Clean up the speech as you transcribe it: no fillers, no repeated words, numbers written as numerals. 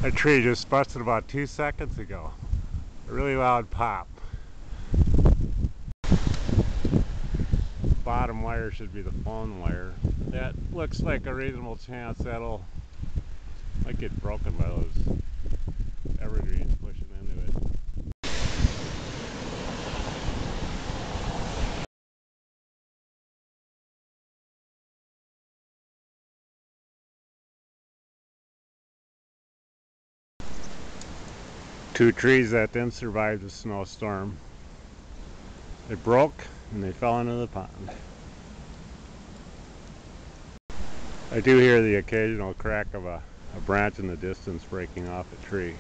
A tree just busted about 2 seconds ago. A really loud pop. Bottom wire should be the phone wire. That looks like a reasonable chance that'll might get broken by those evergreens pushing into it. Two trees that didn't survive the snowstorm. They broke and they fell into the pond. I do hear the occasional crack of a branch in the distance breaking off a tree.